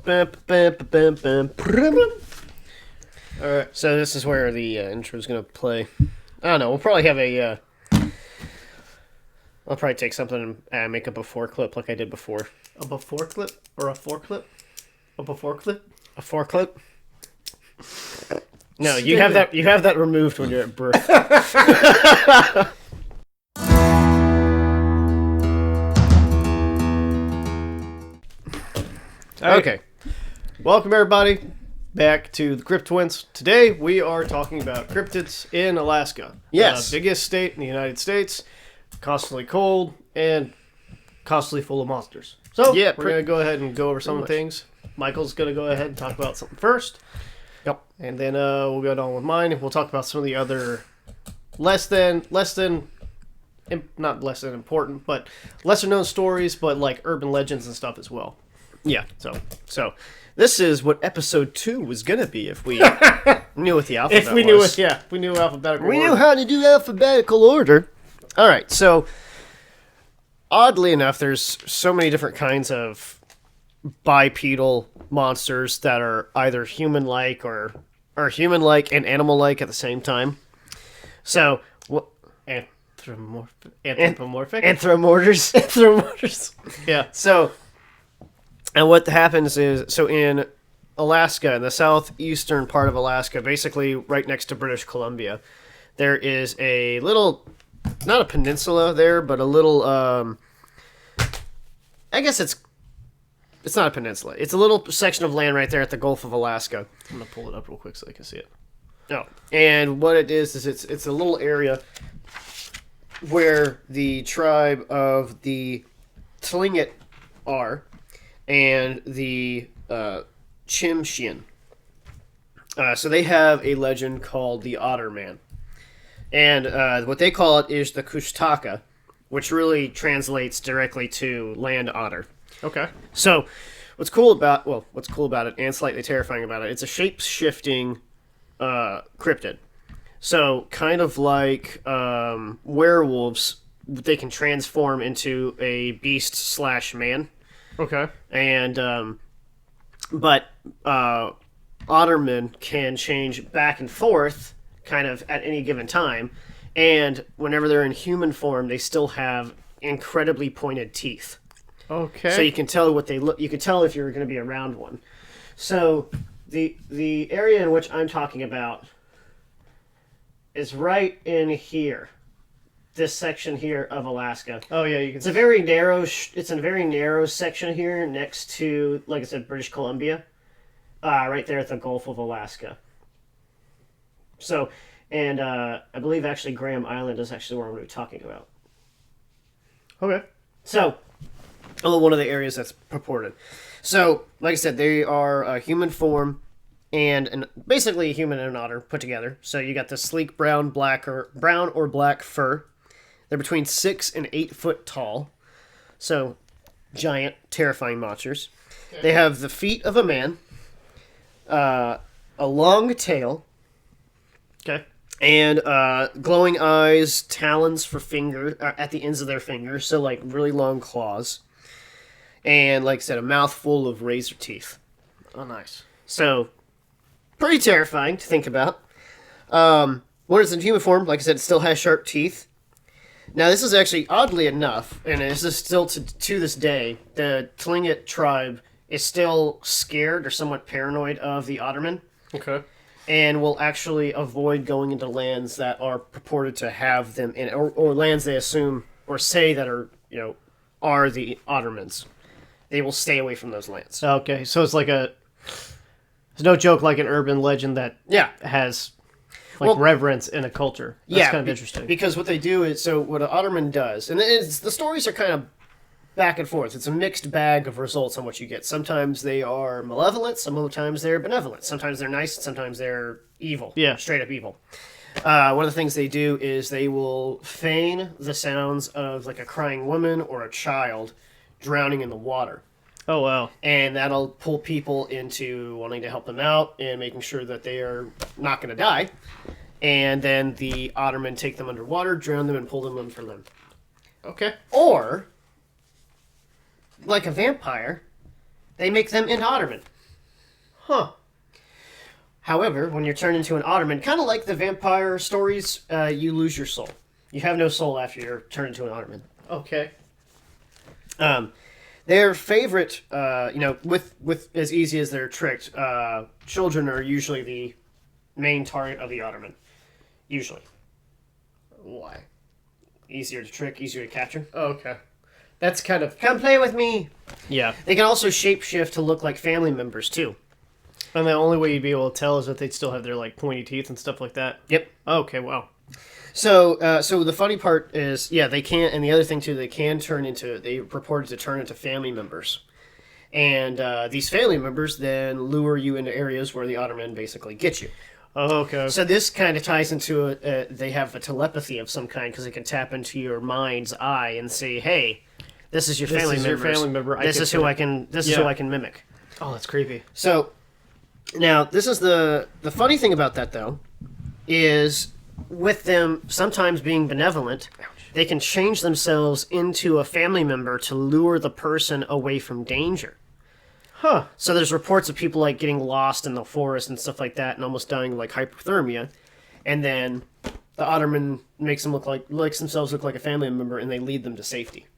Alright, so this is where the intro is going to play. I don't know, we'll probably have a... I'll probably take something and make a before clip like I did before. A before clip? Or a fore clip? A before clip? A fore clip? No, you have that removed when you're at birth. Okay. Welcome everybody back to the Cryptwins. Today we are talking about cryptids in Alaska. Yes. The biggest state in the United States. Constantly cold and constantly full of monsters. So Yeah, we're going to go ahead and go over some things. Michael's going to go ahead and talk about something first. Yep. And then we'll go on with mine. We'll talk about some of the other not less than important, but lesser known stories, but like urban legends and stuff as well. Yeah. So this is what episode 2 was going to be if we knew what the alphabet was. If we knew it, yeah. We knew alphabetical We order. knew how to do alphabetical order. All right, so oddly enough, there's so many different kinds of bipedal monsters that are either human-like or human-like and animal-like at the same time. So, Anthropomorphic? anthropomorphs. Anthropomorphs. Yeah. So, and what happens is, so in Alaska, in the southeastern part of Alaska, basically right next to British Columbia, there is a little, not a peninsula there, but a little, I guess it's not a peninsula. It's a little section of land right there at the Gulf of Alaska. I'm going to pull it up real quick so I can see it. Oh, and what it is it's a little area where the tribe of the Tlingit are, and the Chimshian. So they have a legend called the Otter Man. And what they call it is the Kushtaka, which really translates directly to land otter. Okay. So what's cool about it and slightly terrifying about it, it's a shape-shifting cryptid. So kind of like werewolves, they can transform into a beast/man. Okay. And but ottermen can change back and forth kind of at any given time, and whenever they're in human form they still have incredibly pointed teeth. Okay. So you can tell what they look. You can tell if you're going to be around one. So the area in which I'm talking about is right in here. This section here of Alaska. Oh yeah, you can. It's a very narrow. It's a very narrow section here, next to, like I said, British Columbia, right there at the Gulf of Alaska. So, and I believe actually Graham Island is actually where I'm going to be talking about. Okay. So, one of the areas that's purported. So, like I said, they are a human form and basically a human and an otter put together. So you got the sleek brown or black fur. They're between 6 and 8 foot tall. So, giant, terrifying monsters. Okay. They have the feet of a man, a long tail, Okay. and glowing eyes, talons for at the ends of their fingers, so like really long claws. And like I said, a mouth full of razor teeth. Oh, nice. So, pretty terrifying to think about. When it's in human form, like I said, it still has sharp teeth. Now, this is actually, oddly enough, and this is still to this day, the Tlingit tribe is still scared or somewhat paranoid of the Otterman, Okay. and will actually avoid going into lands that are purported to have them in, or lands they assume or say that are the Ottermans. They will stay away from those lands. Okay, so it's like it's no joke, like an urban legend that has reverence in a culture. That's kind of interesting. Because what they do is, so what an Otterman does, and the stories are kind of back and forth. It's a mixed bag of results on what you get. Sometimes they are malevolent, sometimes they're benevolent. Sometimes they're nice, sometimes they're evil. Yeah. Straight up evil. One of the things they do is they will feign the sounds of like a crying woman or a child drowning in the water. Oh, wow. And that'll pull people into wanting to help them out and making sure that they are not going to die. And then the Ottermen take them underwater, drown them, and pull them limb for limb. Okay. Or, like a vampire, they make them into Ottermen. Huh. However, when you're turned into an Ottoman, kind of like the vampire stories, you lose your soul. You have no soul after you're turned into an Ottoman. Okay. Their favorite, with as easy as they're tricked, children are usually the main target of the Ottoman. Usually. Why? Easier to trick, easier to capture. Oh, okay. That's kind of... Come play with me! Yeah. They can also shapeshift to look like family members, too. And the only way you'd be able to tell is that they'd still have their, like, pointy teeth and stuff like that? Yep. Okay, wow. So the funny part is, they can, and the other thing, too, they reported to turn into family members. And these family members then lure you into areas where the Ottoman basically get you. Oh, okay. So this kind of ties into they have a telepathy of some kind because they can tap into your mind's eye and say, "Hey, this is your family member. This is who I can mimic." Oh, that's creepy. So now this is the funny thing about that though, is with them sometimes being benevolent, they can change themselves into a family member to lure the person away from danger. Huh. So there's reports of people like getting lost in the forest and stuff like that and almost dying of like hypothermia. And then the Ottoman makes themselves look like a family member and they lead them to safety.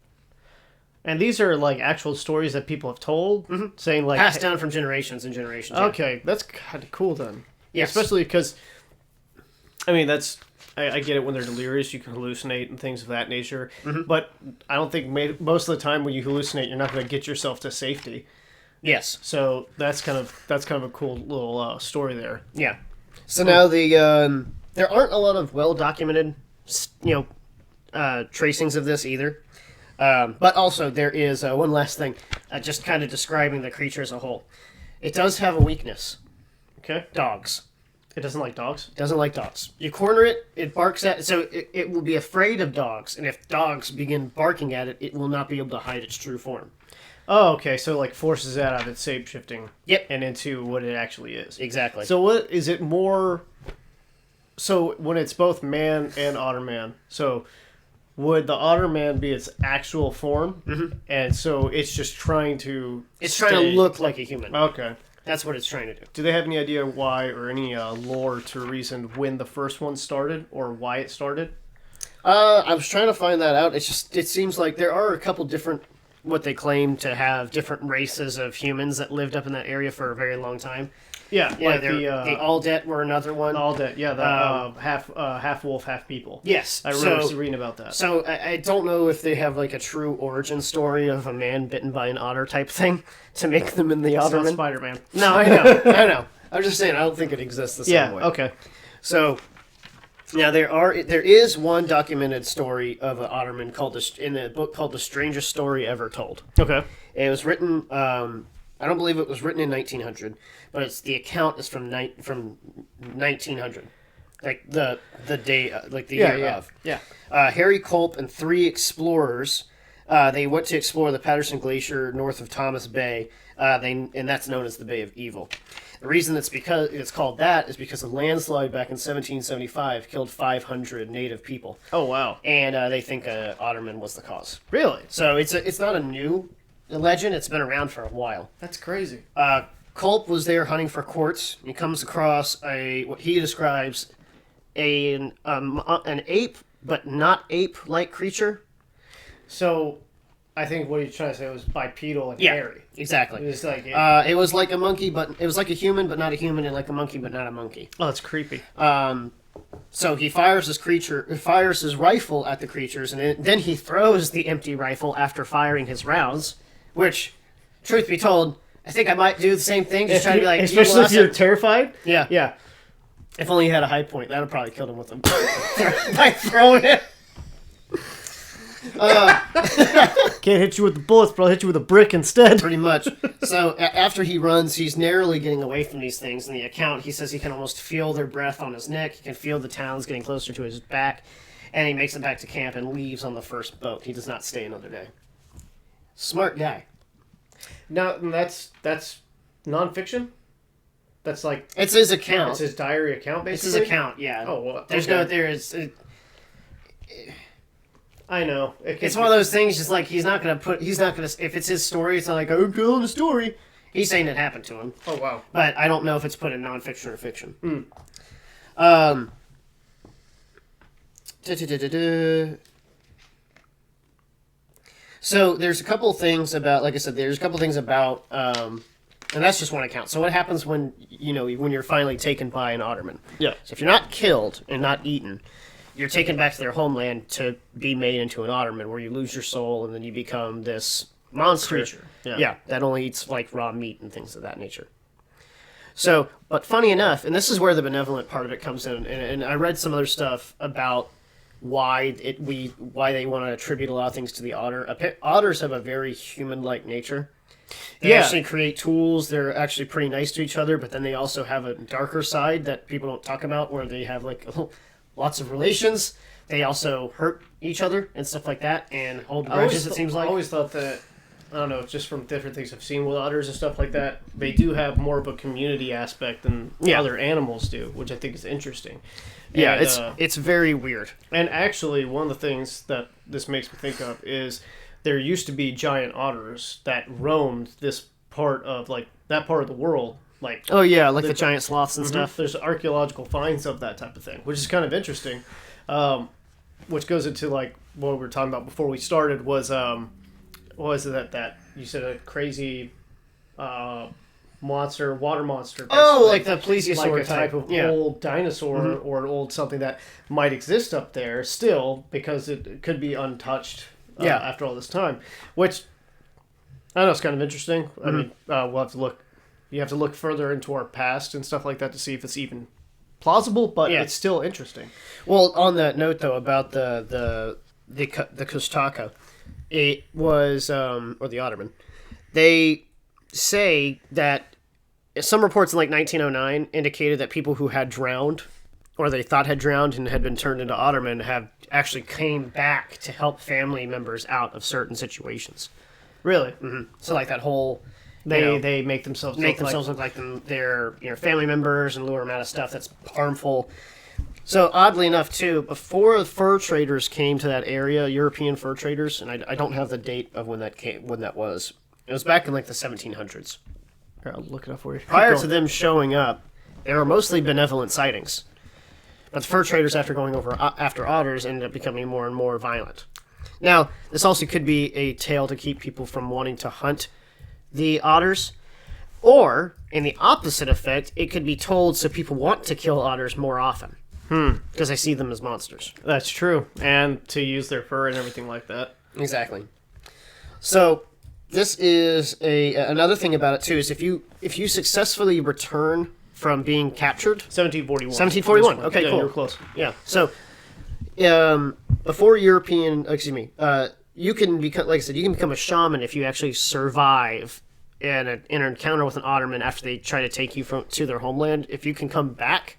And these are like actual stories that people have told, saying like... Passed down from generations and generations. Okay, that's kind of cool then. Yes. Especially because, I mean, that's... I get it when they're delirious, you can hallucinate and things of that nature. But I don't think most of the time when you hallucinate, you're not going to get yourself to safety. Yes. So that's kind of a cool little story there. Yeah. So now there aren't a lot of well documented, tracings of this either. But also there is one last thing, just kind of describing the creature as a whole. It does have a weakness. Okay. Dogs. It doesn't like dogs? It doesn't like dogs. You corner it, it barks at. So it will be afraid of dogs, and if dogs begin barking at it, it will not be able to hide its true form. Oh, okay. So, like, forces that out of its shape-shifting. Yep. And into what it actually is. Exactly. So, what is it more... So, when it's both man and Otterman, so would the Otterman be its actual form? Mm-hmm. And so, it's just trying to... It's trying to look like a human. Okay. That's what it's trying to do. Do they have any idea why or any lore to reason when the first one started or why it started? I was trying to find that out. It seems like there are a couple different... what they claim to have different races of humans that lived up in that area for a very long time. Yeah, like the Aldet were another one. Aldet, yeah, the half wolf, half people. Yes, I remember reading about that. So I don't know if they have like a true origin story of a man bitten by an otter type thing to make them in the Otterman. It's not Spider-Man. No, I know. I'm just saying I don't think it exists the same way. Yeah, okay. So now there is one documented story of an Otterman in a book called "The Strangest Story Ever Told." Okay. It was written. I don't believe it was written in 1900, but the account is from 1900, like the day, like the year of. Yeah. Harry Culp and 3 explorers. They went to explore the Patterson Glacier north of Thomas Bay. And that's known as the Bay of Evil. The reason it's called that is because a landslide back in 1775 killed 500 native people. Oh wow! And they think Otterman was the cause. Really? So it's not a new legend. It's been around for a while. That's crazy. Culp was there hunting for quartz. He comes across what he describes an ape, but not ape-like creature. So, I think what he's trying to say was bipedal and hairy. Exactly. It was like it was like a monkey, but it was like a human, but not a human, and like a monkey, but not a monkey. Oh, that's creepy. So he fires his rifle at the creatures, and then he throws the empty rifle after firing his rounds. Which, truth be told, I think I might do the same thing. Just try to be like, especially if you're terrified. Yeah. Yeah. If only he had a high point, that would probably kill him with him by throwing it. Can't hit you with the bullets, but I'll hit you with a brick instead. Pretty much. So after he runs, he's narrowly getting away from these things. In the account, he says he can almost feel their breath on his neck. He can feel the talons getting closer to his back. And he makes it back to camp and leaves on the first boat. He does not stay another day. Smart guy. Now, that's nonfiction? That's like... It's his account. It's his diary account, basically? It's his account, yeah. Oh, well, I know. It's one of those things, just like, if it's his story, it's not like, I'm telling a story. He's saying it happened to him. Oh, wow. But I don't know if it's put in nonfiction or fiction. So there's a couple things about, like I said, there's a couple things about, and that's just one account. So what happens when when you're finally taken by an Otterman? Yeah. So if you're not killed and not eaten, you're taken back to their homeland to be made into an Otterman, where you lose your soul and then you become this monster Creature. Yeah, that only eats like raw meat and things of that nature. So, but funny enough, and this is where the benevolent part of it comes in, and I read some other stuff about why they want to attribute a lot of things to the otter. Otters have a very human-like nature. They actually create tools. They're actually pretty nice to each other, but then they also have a darker side that people don't talk about, where they have like lots of relations. They also hurt each other and stuff like that, and hold grudges. It seems like. I always thought that, I don't know, just from different things I've seen with otters and stuff like that, they do have more of a community aspect than other animals do, which I think is interesting. Yeah, And, it's very weird. And actually, one of the things that this makes me think of is there used to be giant otters that roamed this part of that part of the world. Oh yeah, like the giant sloths and stuff. There's archaeological finds of that type of thing, which is kind of interesting. Which goes into like what we were talking about before we started was what was it that you said, a crazy monster, water monster. Oh, like the plesiosaur like a type of old dinosaur or an old something that might exist up there still, because it could be untouched after all this time. Which I don't know, it's kind of interesting. I mean, we'll have to look. You have to look further into our past and stuff like that to see if it's even plausible, but it's still interesting. Well, on that note though, about the Kustaka, it was or the Ottoman, they say that some reports in like 1909 indicated that people who had drowned, or they thought had drowned and had been turned into Ottoman, have actually came back to help family members out of certain situations. Really? Mm-hmm. So like that whole they make themselves look like they're family members and lure them out of stuff that's harmful. So oddly enough, too, before the fur traders came to that area, European fur traders, and I don't have the date of when that was. It was back in like the 1700s. Here, I'll look it up for you. Prior to them showing up, they were mostly benevolent sightings. But the fur traders, after going over after otters, ended up becoming more and more violent. Now, this also could be a tale to keep people from wanting to hunt the otters, or in the opposite effect, it could be told so people want to kill otters more often. Because I see them as monsters. That's true, and to use their fur and everything like that. Exactly. So this is another thing about it too, is if you successfully return from being captured. 1741. 1741. Okay, yeah, cool. You're close. Yeah. So before you can become, like I said, you can become a shaman if you actually survive in an encounter with an Ottoman after they try to take you to their homeland. If you can come back,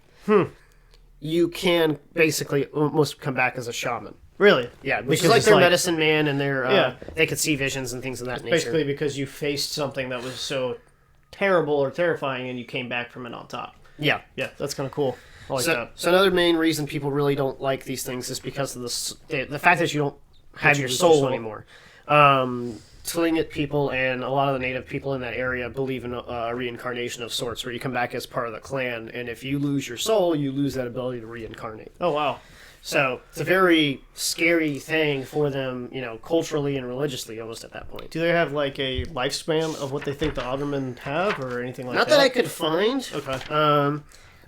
you can basically almost come back as a shaman. Really? Yeah, because like their medicine man and their they could see visions and things of that nature. Basically, because you faced something that was so terrible or terrifying, and you came back from it on top. Yeah, yeah, that's kind of cool. I like that. So another main reason people really don't like these things is because of the fact that you don't have your soul anymore. Tlingit people and a lot of the native people in that area believe in a reincarnation of sorts, where you come back as part of the clan, and if you lose your soul, you lose that ability to reincarnate. Oh, wow. So it's a very scary thing for them, culturally and religiously, almost at that point. Do they have like a lifespan of what they think the Ottoman have, or anything like that? Not that I could find. Okay.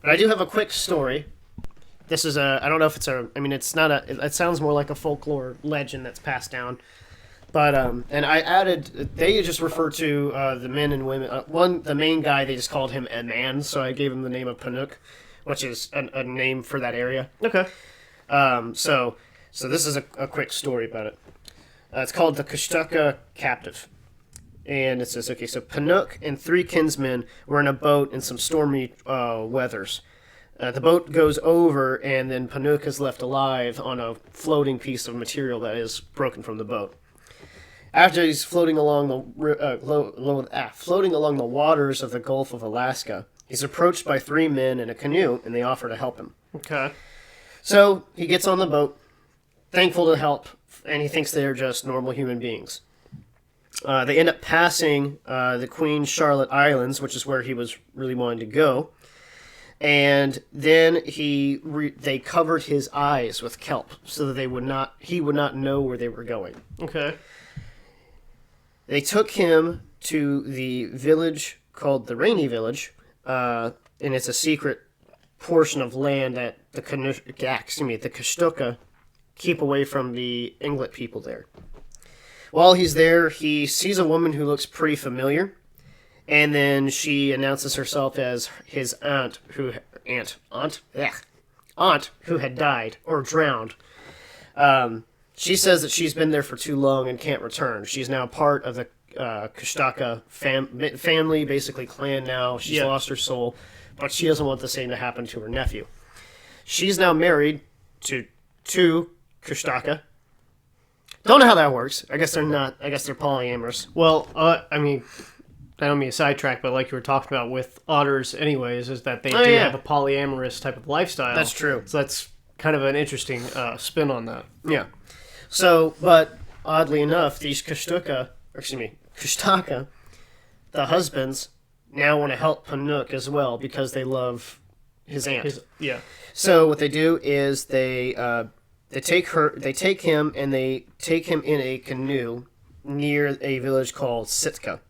But I do have a quick story. This is I don't know if it's it's not it sounds more like a folklore legend that's passed down. But, and I added, they just refer to the men and women. The main guy, they just called him a man, so I gave him the name of Panuk, which is a name for that area. Okay. So this is a quick story about it. It's called the Kushtaka Captive. And it says, okay, so Panuk and 3 kinsmen were in a boat in some stormy weathers. The boat goes over, and then Panuk is left alive on a floating piece of material that is broken from the boat. After he's floating along the waters of the Gulf of Alaska, he's approached by 3 men in a canoe, and they offer to help him. Okay. So he gets on the boat, thankful to help, and he thinks they're just normal human beings. They end up passing the Queen Charlotte Islands, which is where he was really wanting to go. And then they covered his eyes with kelp so that he would not know where they were going. Okay. They took him to the village called the Rainy Village, and it's a secret portion of land that the Kashtuka keep away from the Inglet people there. While he's there, he sees a woman who looks pretty familiar, and then she announces herself as his aunt who had died or drowned. She says that she's been there for too long and can't return. She's now part of the Kashtaka family, basically clan now. She's lost her soul, but she doesn't want the same to happen to her nephew. She's now married to Kashtaka. Don't know how that works. I guess they're not. I guess they're polyamorous. Well, I mean, I don't mean to sidetrack, but like you were talking about with otters anyways, is that they have a polyamorous type of lifestyle. That's true. So that's kind of an interesting spin on that. Yeah. So, but oddly enough, these Kashtaka, the husbands, now want to help Panook as well because they love his aunt. So what they do is they take him in a canoe near a village called Sitka.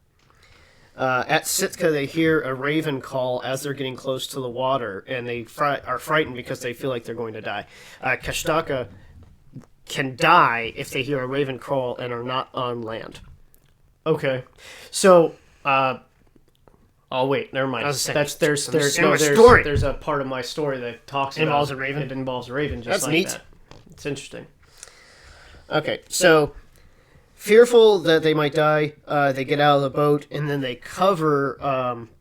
At Sitka, they hear a raven call as they're getting close to the water, and they are frightened because they feel like they're going to die. Kashtaka can die if they hear a raven call and are not on land. Okay, so oh wait, never mind. There's a part of my story that talks involves a raven. It involves a raven. Just That's like neat. That. It's interesting. Okay, so fearful that they might die, they get out of the boat and then they cover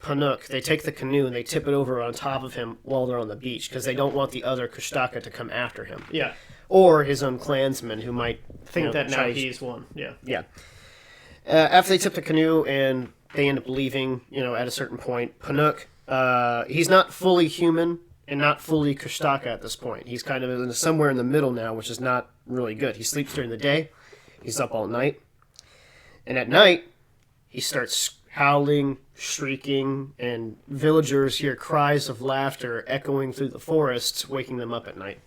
Panook. They take the canoe and they tip it over on top of him while they're on the beach because they don't want the other Kashtaka to come after him. Yeah. Or his own clansmen who might think that now he's one. Yeah. Yeah. After they tip the canoe and they end up leaving, at a certain point, Panook, he's not fully human and not fully Kashtaka at this point. He's kind of somewhere in the middle now, which is not really good. He sleeps during the day. He's up all night. And at night, he starts howling, shrieking, and villagers hear cries of laughter echoing through the forests, waking them up at night.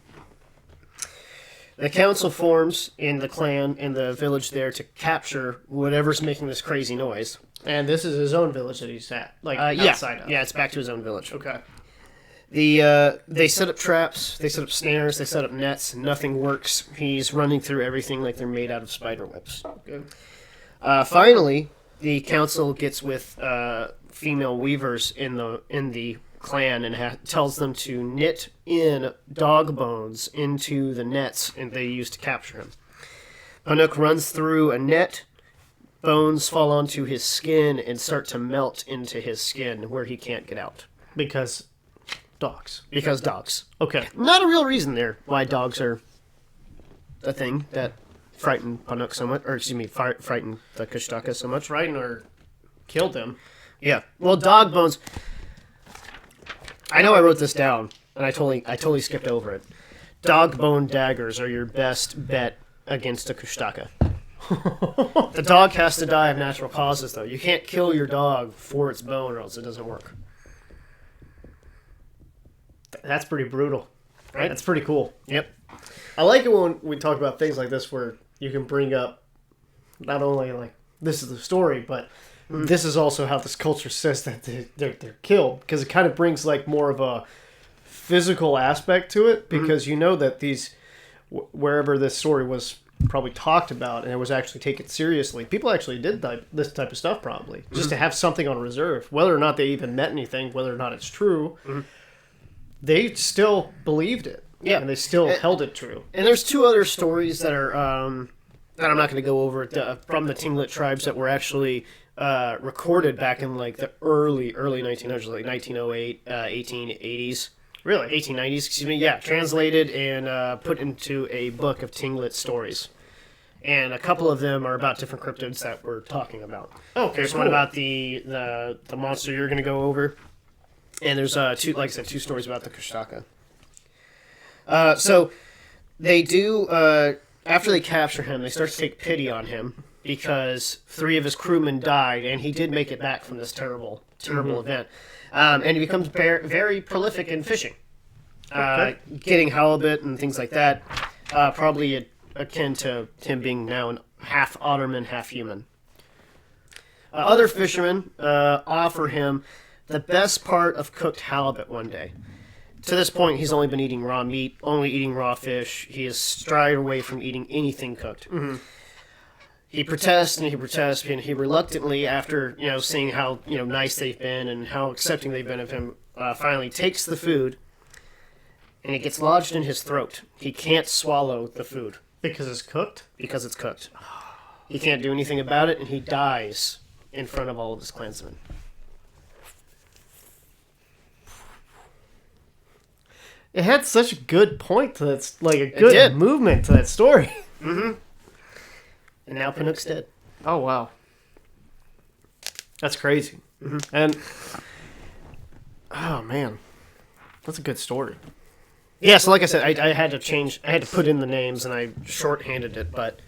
The council forms in the clan in the village there to capture whatever's making this crazy noise. And this is his own village that he's at, outside of. Yeah, it's back to his own village. Okay. They set up traps, they set up snares, they set up nets, nothing works. He's running through everything like they're made out of spider webs. Okay. Finally, the council gets with female weavers in the clan and tells them to knit in dog bones into the nets and they use to capture him. Panook runs through a net, bones fall onto his skin and start to melt into his skin where he can't get out. Because dogs. Okay. Not a real reason there why dogs are a thing that frighten Panook so much, or frighten the Kashtaka so much. Frighten or killed him. Yeah. Well, dog bones. I know I wrote this down, and I totally skipped over it. Dog bone daggers are your best bet against a Kashtaka. The dog has to die of natural causes, though. You can't kill your dog for its bone, or else it doesn't work. That's pretty brutal. Right? That's pretty cool. Yep. I like it when we talk about things like this where you can bring up not only like this is the story, but this is also how this culture says that they're killed, because it kind of brings like more of a physical aspect to it, because you know that these wherever this story was probably talked about and it was actually taken seriously, people actually did this type of stuff probably just to have something on reserve, whether or not they even met anything, whether or not it's true. They still believed it. Yeah. And they still held it true. And there's two other stories that are that I'm not going to go over from the Tlingit tribes that were actually recorded back in like the early 1900s, like 1908, 1880s. Really? 1890s, excuse me. Yeah, translated and put into a book of Tlingit stories. And a couple of them are about different cryptids that we're talking about. Okay, There's one about the monster you're going to go over. And there's two stories about the Kashtaka. So they do, after they capture him, they start to take pity on him. because 3 of his crewmen died, and he did make it back from this terrible event. And he becomes very prolific in fishing, getting halibut and things like that. Probably akin to him being now half otterman, half human. Other fishermen offer him the best part of cooked halibut one day. To this point, he's only been eating raw meat, only eating raw fish. He has strayed away from eating anything cooked. Mm-hmm. He protests and he reluctantly, after seeing how nice they've been and how accepting they've been of him, finally takes the food, and it gets lodged in his throat. He can't swallow the food Because it's cooked? because it's cooked. He can't do anything about it, and he dies in front of all of his clansmen. It had such a good point to that, like a good movement to that story. Mm-hmm. And now Panook's dead. Oh, wow. That's crazy. Mm-hmm. And, oh, man. That's a good story. Yeah, so like I said, I had to put in the names, and I shorthanded it, but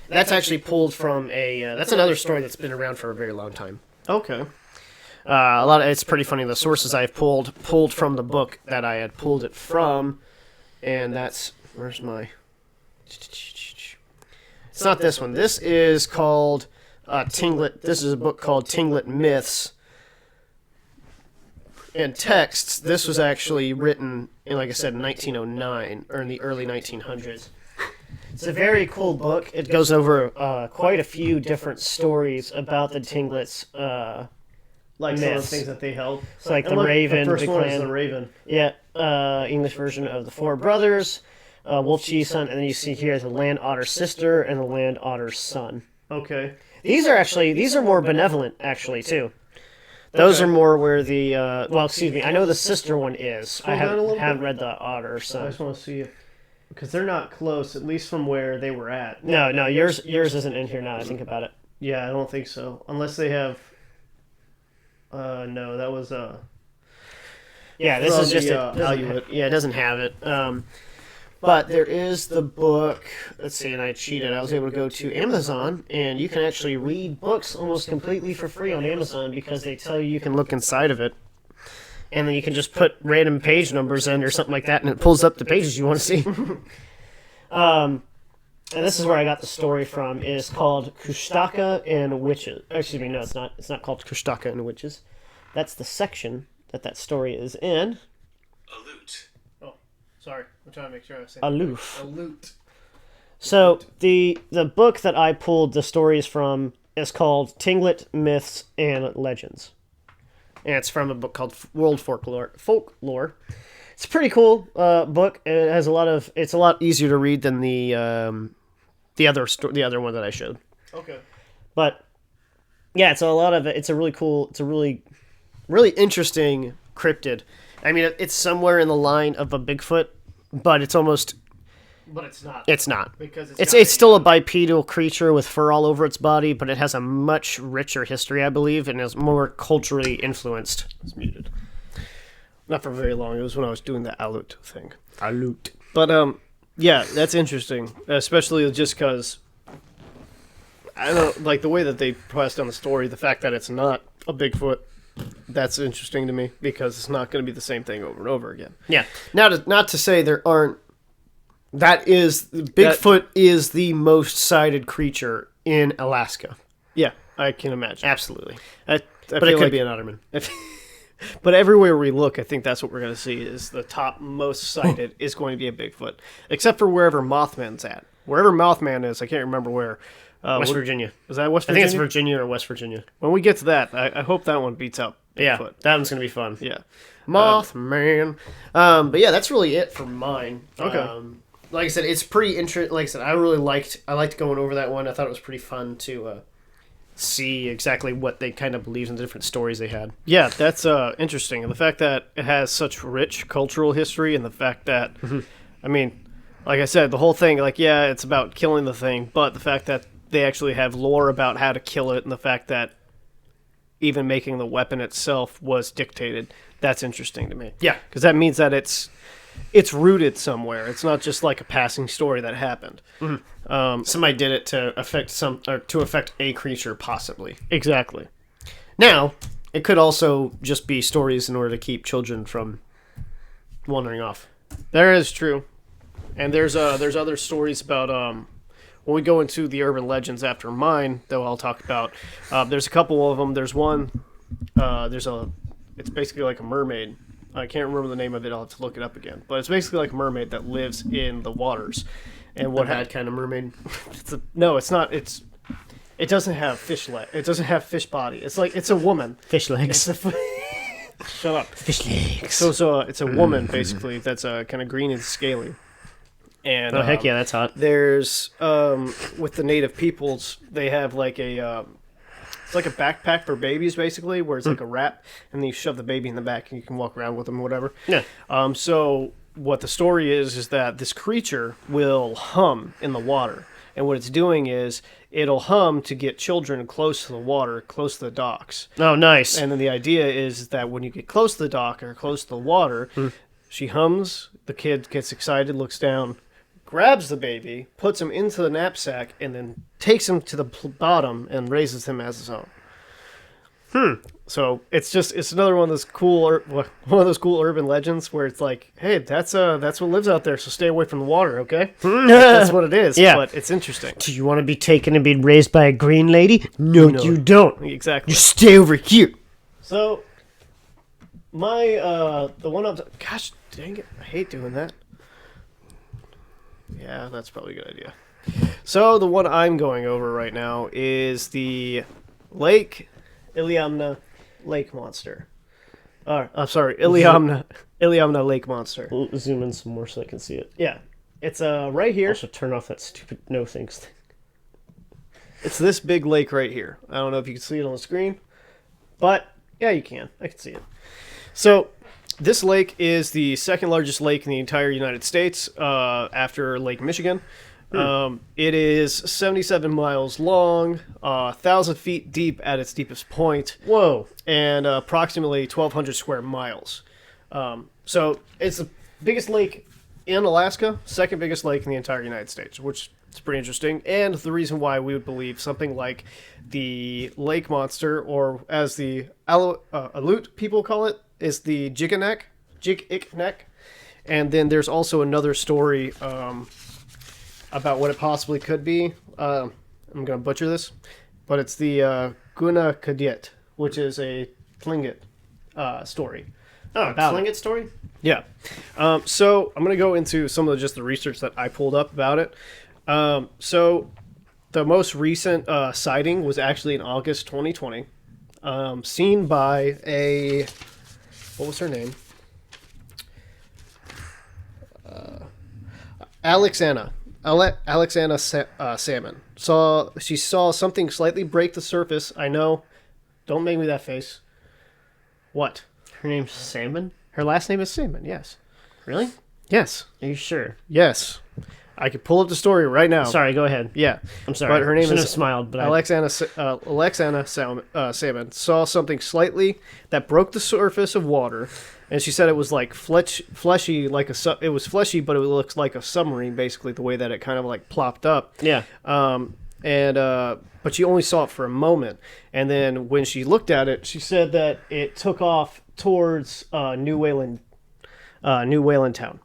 that's actually pulled from that's another story that's been around for a very long time. Okay. It's pretty funny. The sources I've pulled from the book that I had pulled it from, and that's where's my. It's not this one. This is called Tinglet. This is a book called Tinglet Myths and Texts. This was actually written in, like I said, in 1909 or in the early 1900s. It's a very cool book. It goes over quite a few different stories about the Tinglets. Like some of the things that they held. It's like the Raven. The first one clan. is the Raven. Yeah, English version of the Four Brothers, Wolf Chief's son, and then you see here the Land Otter's sister and the Land Otter's son. Okay. These are more benevolent, actually, too. Those are more where the, I know the sister one is. I haven't read the Otter's son. I just want to see if, because they're not close, at least from where they were at. No, yours isn't in here now I think about it. Yeah, I don't think so. Unless they have... no, that was Yeah, this is just it doesn't have it. But there is the book. Let's see, and I cheated. I was able to go to Amazon, and you can actually read books almost completely for free on Amazon because they tell you can look inside of it, and then you can just put random page numbers in or something like that, and it pulls up the pages you want to see. And this is where I got the story from. It is called Kushtaka and Witches. Excuse me, no, it's not. It's not called Kushtaka and Witches. That's the section that story is in. Aloof. Oh, sorry. I'm trying to make sure I was saying Aloof. Aloof. So the book that I pulled the stories from is called Tinglet Myths and Legends, and it's from a book called World Folklore. It's a pretty cool book. It has it's a lot easier to read than the other one that I showed. Okay. But yeah, it's a lot of it. It's a really cool. It's a really interesting cryptid. I mean, it's somewhere in the line of a Bigfoot, but it's almost. But it's not. It's not. Because it's still a bipedal creature with fur all over its body, but it has a much richer history, I believe, and is more culturally influenced. It's muted. Not for very long. It was when I was doing the Aleut thing. Aleut. But, yeah, that's interesting. Especially just because, I don't know, like the way that they passed down the story, the fact that it's not a Bigfoot, that's interesting to me because it's not going to be the same thing over and over again. Yeah. Not to say there aren't. Bigfoot is the most cited creature in Alaska. Yeah, I can imagine. Absolutely. But it could be an Otterman. But everywhere we look, I think that's what we're going to see is the top most cited is going to be a Bigfoot. Except for wherever Mothman's at. Wherever Mothman is, I can't remember where. West Virginia. Is that West I Virginia? think it's Virginia or West Virginia. When we get to that, I hope that one beats out Bigfoot. Yeah, that one's going to be fun. Yeah. Mothman. But yeah, that's really it for mine. Okay. Like I said, it's pretty interesting. Like I said, I liked going over that one. I thought it was pretty fun to see exactly what they kind of believed in the different stories they had. Yeah, that's interesting. And the fact that it has such rich cultural history and the fact that, I mean, like I said, the whole thing, like, yeah, it's about killing the thing, but the fact that they actually have lore about how to kill it and the fact that even making the weapon itself was dictated, that's interesting to me. Yeah. Because that means that it's it's rooted somewhere. It's not just like a passing story that happened. Somebody did it to affect a creature, possibly. Exactly. Now, it could also just be stories in order to keep children from wandering off. That is true. And there's other stories about when we go into the urban legends after mine, though I'll talk about. There's a couple of them. There's one. It's basically like a mermaid. I can't remember the name of it. I'll have to look it up again. But it's basically like a mermaid that lives in the waters. And what Bad kind of mermaid. No, it's not. It doesn't have fish leg. It doesn't have fish body. It's a woman. Fish legs. Shut up. Fish legs. So it's a woman basically that's kind of green and scaly. And Heck yeah, that's hot. there's with the native peoples, they have like it's like a backpack for babies basically, where it's like a wrap, and then you shove the baby in the back and you can walk around with them or whatever. Yeah. So what the story is that this creature will hum in the water, and what it's doing is it'll hum to get children close to the water, close to the docks. Oh, nice. And then the idea is that when you get close to the dock or close to the water, she hums, the kid gets excited, looks down, grabs the baby, puts him into the knapsack, and then takes him to the bottom and raises him as his own. So it's another one of those cool urban legends where it's like, hey, that's what lives out there, so stay away from the water, okay? That's what it is. Yeah. But it's interesting. Do you want to be taken and be raised by a green lady? No, you don't. Exactly. You stay over here. So my the one gosh dang it, I hate doing that. Yeah, that's probably a good idea. So the one I'm going over right now is the Lake Iliamna Lake Monster. I'm sorry, Iliamna Lake Monster. We'll zoom in some more so I can see it. Yeah, it's right here. Also, turn off that stupid no things thing. It's this big lake right here. I don't know if you can see it on the screen, but yeah, you can. I can see it. So this lake is the second largest lake in the entire United States after Lake Michigan. It is 77 miles long, 1,000 feet deep at its deepest point. Whoa. And approximately 1,200 square miles. So it's the biggest lake in Alaska, second biggest lake in the entire United States, which is pretty interesting. And the reason why we would believe something like the lake monster, or as the Aleut people call it, is the Jig-ik-nek. And then there's also another story about what it possibly could be. I'm going to butcher this, but it's the Guna Kadyet, which is a Tlingit story. Oh, Tlingit story? Yeah. So I'm going to go into some of just the research that I pulled up about it. So the most recent sighting was actually in August 2020, seen by what was her name? Alexana Salmon. She saw something slightly break the surface. I know. Don't make me that face. What? Her name's Salmon? Her last name is Salmon, yes. Really? Yes. Are you sure? Yes. I could pull up the story right now. Sorry, go ahead. Yeah. I'm sorry. But her name Shouldn't is have smiled, but Alexana Salmon saw something slightly that broke the surface of water, and she said it was like fleshy, it was fleshy, but it looks like a submarine, basically the way that it kind of like plopped up. Yeah. But she only saw it for a moment, and then when she looked at it, she said that it took off towards New Wayland Town.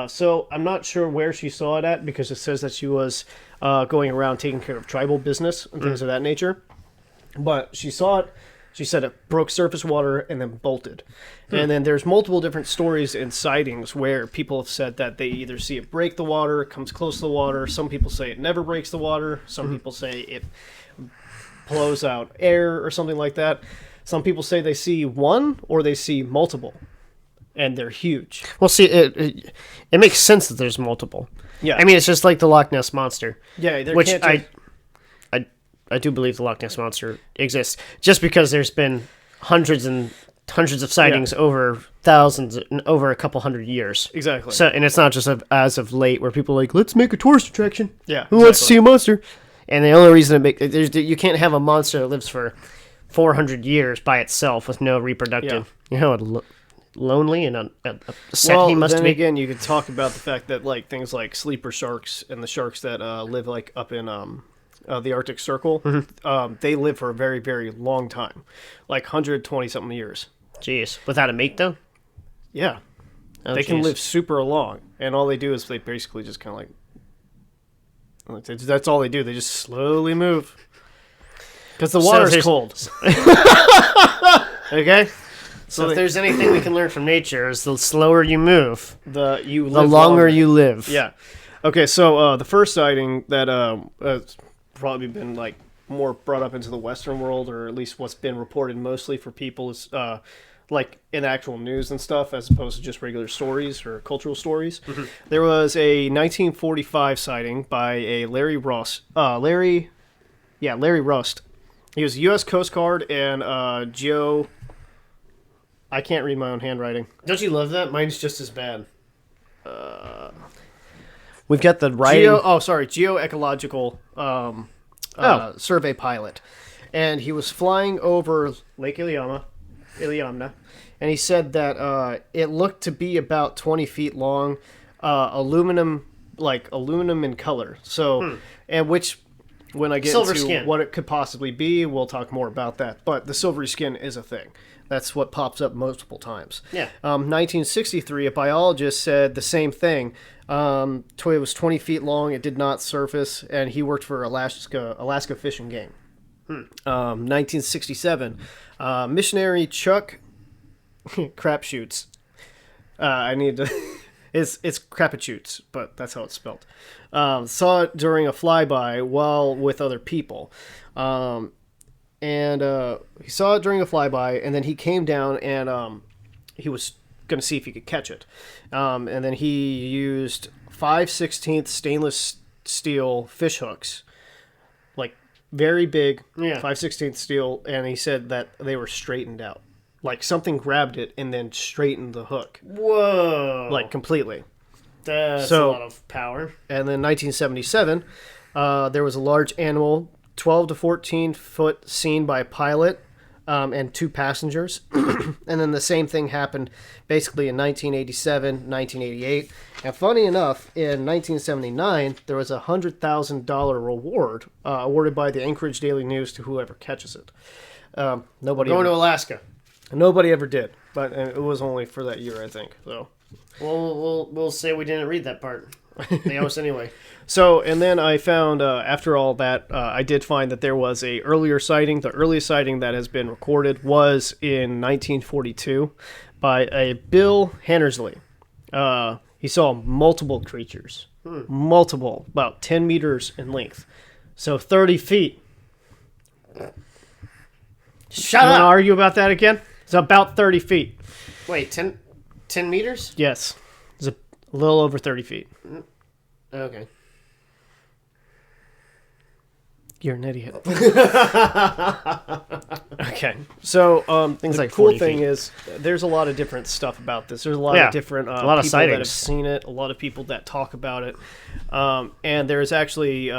So I'm not sure where she saw it at, because it says that she was going around taking care of tribal business and things of that nature. But she saw it. She said it broke surface water and then bolted. And then there's multiple different stories and sightings where people have said that they either see it break the water, it comes close to the water. Some people say it never breaks the water. Some people say it blows out air or something like that. Some people say they see one or they see multiple. And they're huge. Well, see, it makes sense that there's multiple. Yeah. I mean, it's just like the Loch Ness Monster. Yeah, which I do believe the Loch Ness Monster exists, just because there's been hundreds and hundreds of sightings over thousands, over a couple hundred years. Exactly. So, and it's not just as of late where people are like, let's make a tourist attraction. Yeah. Who wants to see a monster? And the only reason you can't have a monster that lives for 400 years by itself with no reproductive. Yeah. You know, lonely and upset Well, he must then be. again, you could talk about the fact that like things like sleeper sharks and the sharks that live like up in the Arctic Circle, they live for a very, very long time, like 120 something years. Jeez, without a mate though. Yeah, Oh, they can jeez. live super long, and all they do is they basically just kind of like that's all they do. They just slowly move because the water's there's- cold. Okay, So if there's anything we can learn from nature, is the slower you move, the the longer you live. Yeah. Okay, so the first sighting that has probably been like more brought up into the Western world, or at least what's been reported mostly for people, is like in actual news and stuff, as opposed to just regular stories or cultural stories. There was a 1945 sighting by a Larry Rust. Larry Rust. He was U.S. Coast Guard and geo. I can't read my own handwriting. Don't you love that? Mine's just as bad. We've got the writing. Geoecological survey pilot, and he was flying over Lake Iliamna, and he said that it looked to be about 20 feet long, aluminum in color. So, and which, when I get Silver into skin. what it could possibly be, we'll talk more about that. But the silvery skin is a thing. That's what pops up multiple times. Yeah. 1963, a biologist said the same thing. It was 20 feet long. It did not surface, and he worked for Alaska Fish and Game. 1967, missionary Chuck Crapshoots. I need to. It's Crapachutes, but that's how it's spelled. Saw it during a flyby while with other people. And he saw it during a flyby, and then he came down and he was going to see if he could catch it. And then he used 5/16 stainless steel fish hooks, like very big, 5/16 steel, and he said that they were straightened out. Like something grabbed it and then straightened the hook. Whoa. Like completely. That's a lot of power. And then 1977, there was a large animal, 12 to 14 foot, seen by a pilot and 2 passengers. And then the same thing happened basically in 1987, 1988. And funny enough, in 1979, there was a $100,000 reward awarded by the Anchorage Daily News to whoever catches it. Nobody Going ever, to Alaska. nobody ever did, but it was only for that year, I think. So. We'll say we didn't read that part. They owe us anyway. So, and then I found, after all that, I did find that there was a earlier sighting. The earliest sighting that has been recorded was in 1942 by a Bill Hannersley. He saw multiple creatures. Multiple, about 10 meters in length. So 30 feet. Shut You want to up! argue about that again? It's about 30 feet. Wait, 10 meters? Yes. It's a little over 30 feet. Okay. You're an idiot. Okay. So, Things the like cool 40 thing feet. is, there's a lot of different stuff about this. There's a lot Yeah. of different A lot of people that have sightings. seen it, a lot of people that talk about it. And there's actually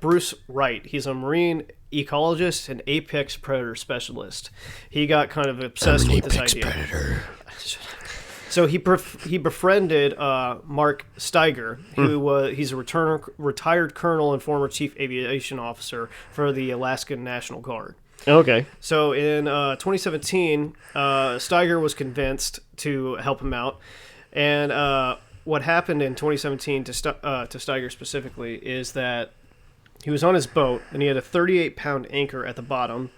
Bruce Wright. He's a marine ecologist and apex predator specialist. He got kind of obsessed with this idea. predator. So he befriended Mark Steiger, he's a retired colonel and former chief aviation officer for the Alaskan National Guard. Okay. So in 2017, Steiger was convinced to help him out, and what happened in 2017 to Steiger specifically is that he was on his boat and he had a 38-pound anchor at the bottom,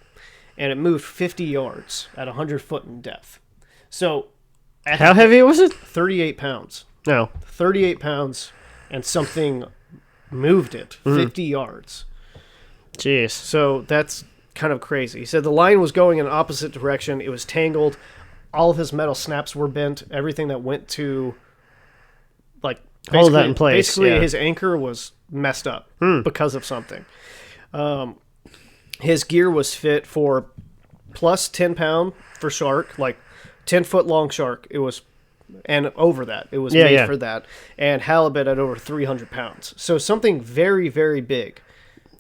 and it moved 50 yards at 100 foot in depth. So How heavy was it? 38 pounds. No. 38 pounds, and something moved it 50 yards. Jeez. So that's kind of crazy. He said the line was going in an opposite direction. It was tangled. All of his metal snaps were bent. Everything that went to, like, Hold that in place, Basically, yeah. his anchor was messed up because of something. His gear was fit for plus 10 pound for shark, like 10-foot long shark. It was, and over that, it was made for that. And halibut at over 300 pounds. So something very, very big.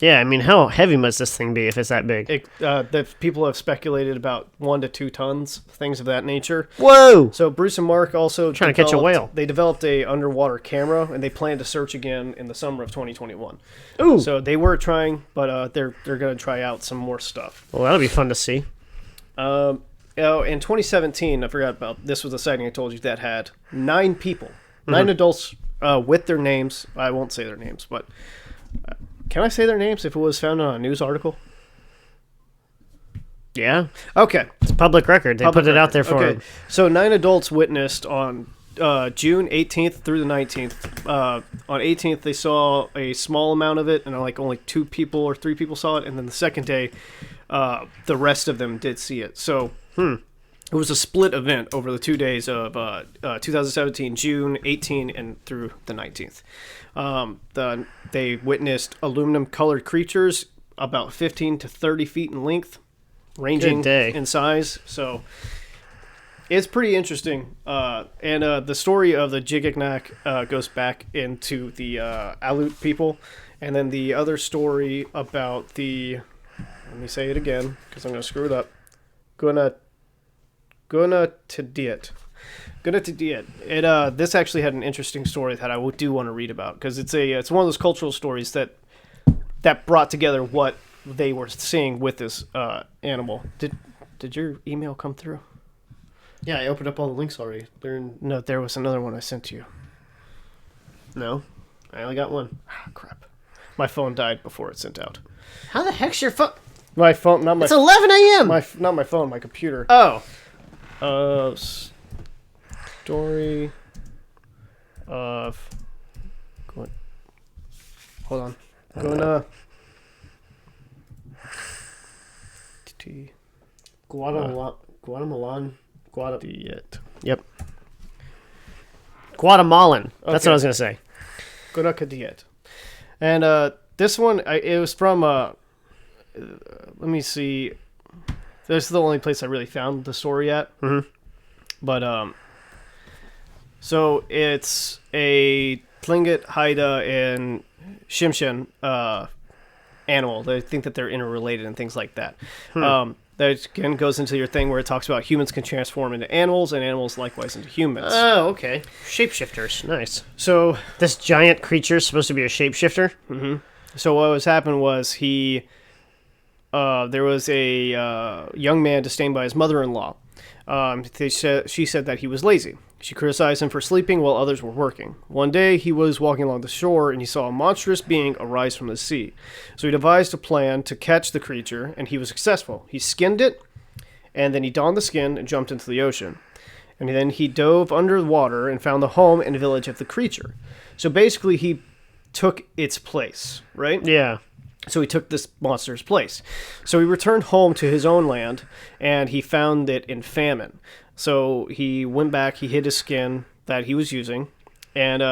Yeah, I mean, how heavy must this thing be if it's that big? The people have speculated about 1 to 2 tons, things of that nature. Whoa! So Bruce and Mark also Trying to catch a whale. They developed a underwater camera, and they plan to search again in the summer of 2021. Ooh! So they were trying, but they're going to try out some more stuff. Well, that'll be fun to see. In 2017, I forgot about this was a sighting I told you that had 9 people, 9 adults with their names. I won't say their names, but can I say their names if it was found on a news article? Yeah, Okay. it's a public record. They put it out there for Okay. So 9 adults witnessed on June 18th through the 19th. On 18th, they saw a small amount of it, and like only 2 people or 3 people saw it. And then the second day, the rest of them did see it. So it was a split event over the 2 days of 2017, June 18 and through the 19th. They witnessed aluminum-colored creatures about 15 to 30 feet in length, ranging in size. So it's pretty interesting. And the story of the Jigignac goes back into the Aleut people. And then the other story about the... Let me say it again, because I'm going to screw it up. Gunatidiet. This actually had an interesting story that I do want to read about, because it's one of those cultural stories that brought together what they were seeing with this animal. Did your email come through? Yeah, I opened up all the links already. No, there was another one I sent you. No, I only got one. Ah, crap. My phone died before it sent out. How the heck's your phone? My phone, not my. It's 11 a.m. Not my phone, my computer. Oh. Story of. Hold on. Guatemalan. Yep. Guatemalan. That's Okay. what I was going to say. Gunakadiet. And this one, it was from. Let me see. This is the only place I really found the story at. Mhm. But so it's a Tlingit, Haida, and Shimshin animal. They think that they're interrelated and things like that. That again goes into your thing where it talks about humans can transform into animals and animals likewise into humans. Oh, okay. Shapeshifters. Nice. So This giant creature is supposed to be a shapeshifter? So what was happened was there was a young man disdained by his mother-in-law. She said that he was lazy. She criticized him for sleeping while others were working. One day, he was walking along the shore and he saw a monstrous being arise from the sea. So he devised a plan to catch the creature, and he was successful. He skinned it, and then he donned the skin and jumped into the ocean. And then he dove under the water and found the home and village of the creature. So basically, he took its place, right? Yeah. So he took this monster's place. So he returned home to his own land, and he found it in famine. So he went back, he hid his skin that he was using, and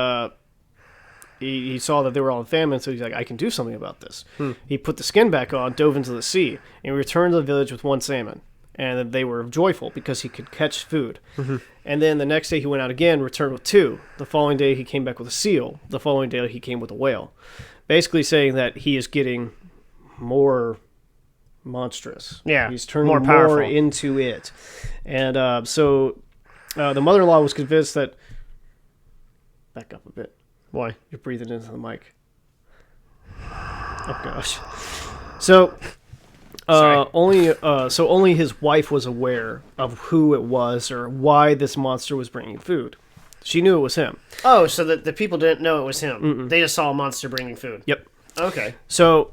he saw that they were all in famine, so he's like, I can do something about this. He put the skin back on, dove into the sea, and returned to the village with 1 salmon. And they were joyful because he could catch food. And then the next day he went out again, returned with 2. The following day he came back with a seal. The following day he came with a whale. Basically saying that he is getting more monstrous. Yeah, he's turning more powerful. more into it. And so the mother-in-law was convinced that... Back up a bit. Why? You're breathing into the mic. Oh, gosh. So... only his wife was aware of who it was or why this monster was bringing food. She knew it was him. Oh, so the people didn't know it was him. They just saw a monster bringing food. Yep. Okay. So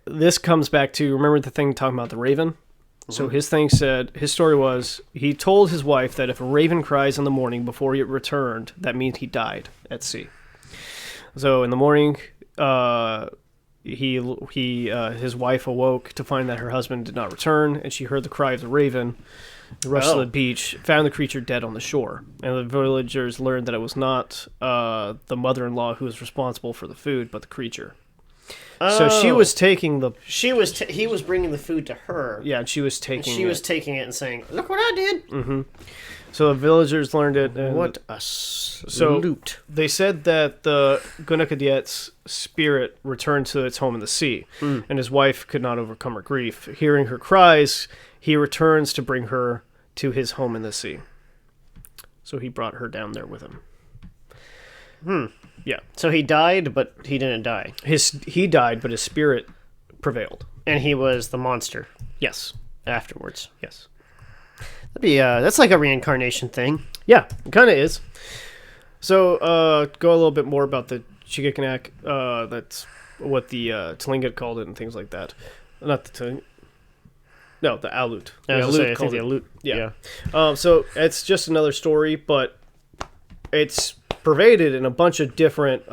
this comes back to, remember the thing talking about the raven? So his story was, he told his wife that if a raven cries in the morning before it returned, that means he died at sea. So in the morning, his wife awoke to find that her husband did not return, and she heard the cry of the raven, rushed to the beach, found the creature dead on the shore. And the villagers learned that it was not the mother-in-law who was responsible for the food, but the creature. So she was taking the... He was bringing the food to her. Yeah, and she was taking She was taking it and saying, "Look what I did." So the villagers learned it. And What a loot. They said that the Gunakadiet's spirit returned to its home in the sea, and his wife could not overcome her grief. Hearing her cries, he returns to bring her to his home in the sea. So he brought her down there with him. Yeah. So he died, but he didn't die. He died, but his spirit prevailed. And he was the monster Yes. afterwards. Yes. That's like a reincarnation thing. Yeah, it kind of is. So, go a little bit more about the Chigikinak. That's what the Tlingit called it and things like that. Not the Tlingit. No, the Aleut. I think the Aleut. Yeah. So it's just another story, but it's pervaded in a bunch of different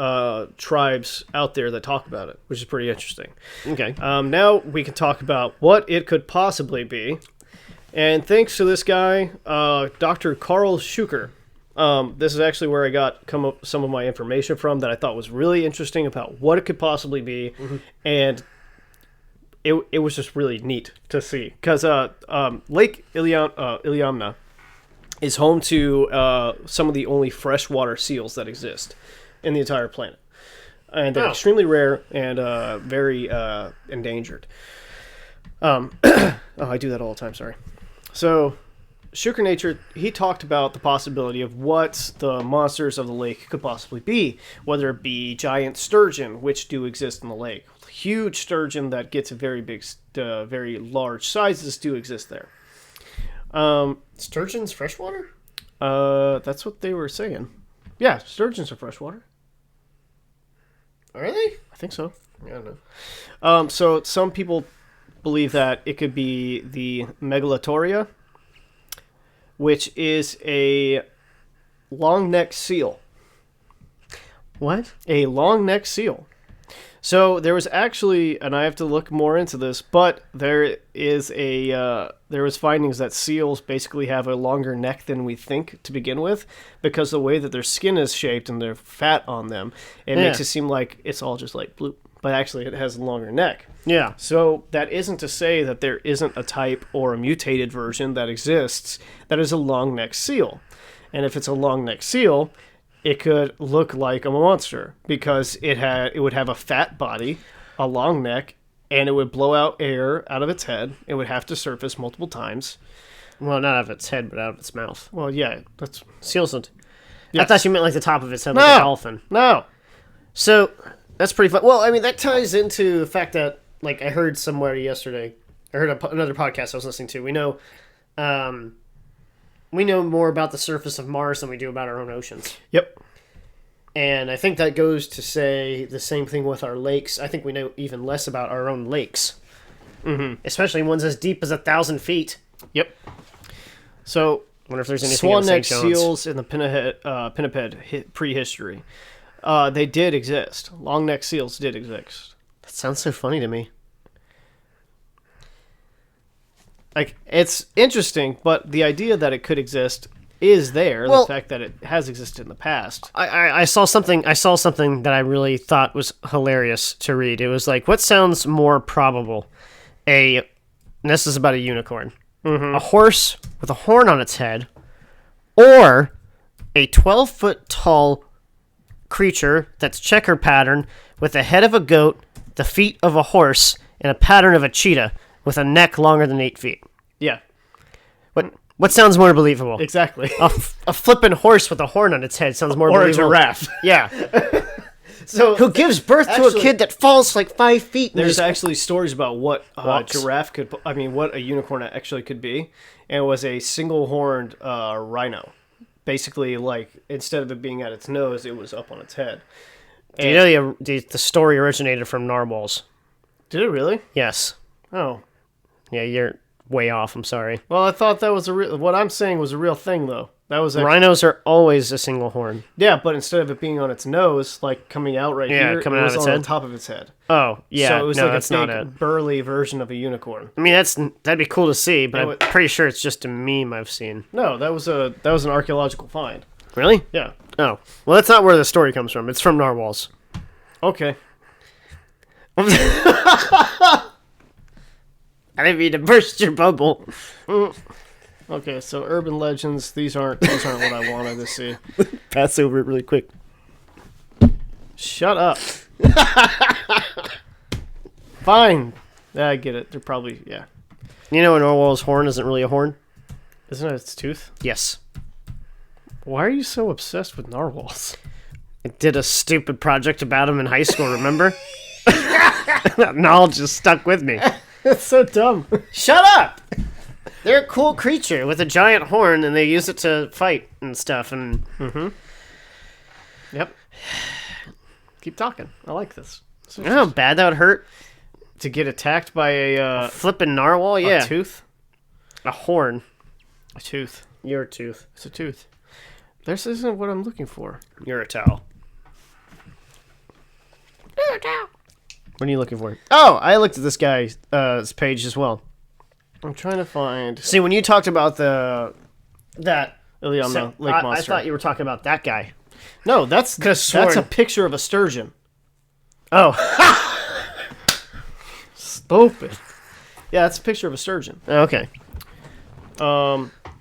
tribes out there that talk about it, which is pretty interesting. Okay. Now we can talk about what it could possibly be. And thanks to this guy, Dr. Carl Schuker, this is actually where I got some of my information from that I thought was really interesting about what it could possibly be. And it was just really neat to see. Because Lake Iliamna is home to some of the only freshwater seals that exist in the entire planet. And they're extremely rare and very endangered. I do that all the time, sorry. So, Schuker Nature, he talked about the possibility of what the monsters of the lake could possibly be, whether it be giant sturgeon, which do exist in the lake. Huge sturgeon that gets very big, very large sizes do exist there. Sturgeon's freshwater? That's what they were saying. Yeah, sturgeons are freshwater. Are they? I think so. I don't know. So some people believe that it could be the Megalatoria, which is a long-necked seal. What? A long-necked seal. So there was actually, and I have to look more into this, but there was findings that seals basically have a longer neck than we think to begin with, because the way that their skin is shaped and their fat on them, it makes it seem like it's all just like bloop, but actually it has a longer neck. Yeah. So that isn't to say that there isn't a type or a mutated version that exists that is a long-necked seal. And if it's a long-necked seal, it could look like a monster because it would have a fat body, a long neck, and it would blow out air out of its head. It would have to surface multiple times. Well, not out of its head, but out of its mouth. Well, yeah, that's... Seals don't. Yes. I thought you meant like the top of its head, like a dolphin. No. So, that's pretty fun. Well, I mean, that ties into the fact that, like, I heard somewhere yesterday, I heard another podcast I was listening to. We know more about the surface of Mars than we do about our own oceans. Yep. And I think that goes to say the same thing with our lakes. I think we know even less about our own lakes. Mm-hmm. Especially ones as deep as 1,000 feet. Yep. So, I wonder if there's anything swan-necked seals in the pinniped prehistory. They did exist. Long-necked seals did exist. That sounds so funny to me. Like, it's interesting, but the idea that it could exist is there. Well, the fact that it has existed in the past. I saw something that I really thought was hilarious to read. It was like, what sounds more probable? And this is about a unicorn. Mm-hmm. A horse with a horn on its head, or a 12-foot tall creature that's checker pattern with the head of a goat, the feet of a horse, and a pattern of a cheetah with a neck longer than 8 feet. Yeah. What sounds more believable? Exactly. A flippin' horse with a horn on its head sounds more believable. Or a giraffe. Yeah. So who gives birth to a kid that falls like 5 feet? There's actually stories about what what a unicorn actually could be. And it was a single-horned rhino. Basically, like, instead of it being at its nose, it was up on its head. Do you know the story originated from narwhals? Did it really? Yes. Oh. Yeah, you're way off. I'm sorry. Well, I thought that was what I'm saying was a real thing, though. That was rhinos are always a single horn. Yeah, but instead of it being on its nose, like coming out here, coming it out was of its on head? the top of its head. Oh, yeah. So it was that's like a not big, burly version of a unicorn. I mean, that'd be cool to see, but I'm pretty sure it's just a meme I've seen. No, that was an archaeological find. Really? Yeah. Oh, well, that's not where the story comes from. It's from narwhals. Okay. I didn't mean to burst your bubble. Okay, so urban legends. These aren't what I wanted to see. Pass over it really quick. Shut up. Fine. Yeah, I get it. They're probably You know, a narwhal's horn isn't really a horn. Isn't it its tooth? Yes. Why are you so obsessed with narwhals? I did a stupid project about him in high school. Remember? That knowledge just stuck with me. It's so dumb. Shut up! They're a cool creature with a giant horn, and they use it to fight and stuff. And Yep. Keep talking. I like this. you know how bad that would hurt? To get attacked by a Flipping narwhal, yeah. tooth. A horn. A tooth. Your tooth. It's a tooth. This isn't what I'm looking for. You're a towel. What are you looking for? Oh, I looked at this guy's page as well. I'm trying to find See, when you talked about that Iliamna lake I monster. thought you were talking about that guy. No, that's sworn- a picture of a sturgeon. Oh, Stupid. Yeah, that's a picture of a sturgeon. okay.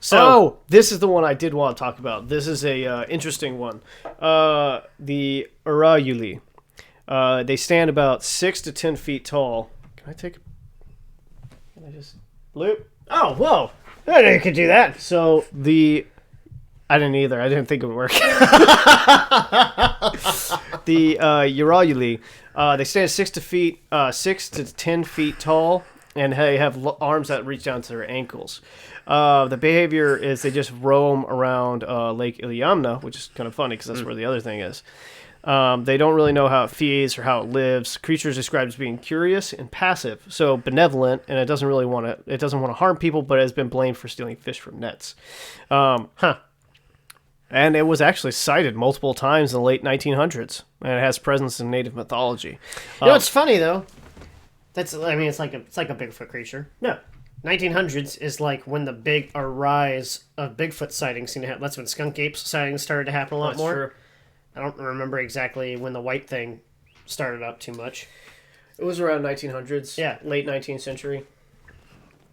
So this is the one I did want to talk about. This is a interesting one. The Urayuli. They stand about 6 to 10 feet tall. Can I just loop? Oh, whoa! I didn't know you could do that. So I didn't either. I didn't think it would work. The Urayuli, they stand 6 to 10 feet tall, and they have arms that reach down to their ankles. The behavior is they just roam around Lake Iliamna, which is kind of funny because that's where the other thing is. They don't really know how it feeds or how it lives. Creature is described as being curious and passive, so benevolent, and it doesn't want to harm people, but it has been blamed for stealing fish from nets. And it was actually cited multiple times in the late 1900s, and it has presence in native mythology. You know what's funny though? It's like a Bigfoot creature. Yeah. 1900s is like when the big rise of Bigfoot sightings seemed to happen. That's when skunk ape sightings started to happen a lot That's more. true. I don't remember exactly when the white thing started up too much. It was around 1900s. Yeah. Late 19th century.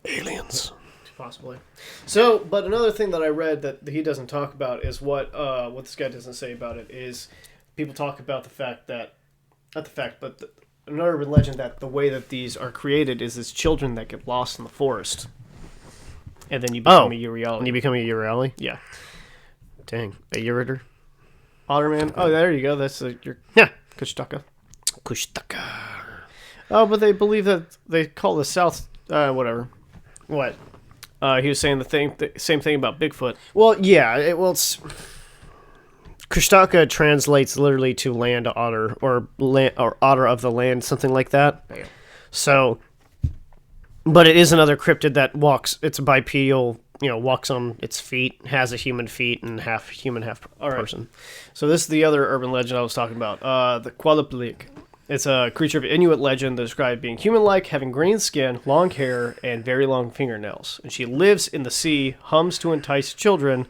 Aliens. Possibly. So, but another thing that I read that he doesn't talk about is what this guy doesn't say about it is people talk about the fact that, another legend that the way that these are created is as children that get lost in the forest. And then you become a Uriali. And you become a Urali? Yeah. Dang. A Uritor? Otterman. Oh, there you go. That's your Yeah. Kushtaka. Kushtaka. Oh, but they believe that they call the South, whatever. What? He was saying the same thing about Bigfoot. Well, yeah. It's... Kushtaka translates literally to land otter or otter of the land, something like that. Yeah. So, but it is another cryptid that walks. It's a bipedal. Walks on its feet, has a human feet, and half human, half person. So this is the other urban legend I was talking about. The Qualuplik. It's a creature of Inuit legend that described being human-like, having green skin, long hair, and very long fingernails. And she lives in the sea, hums to entice children,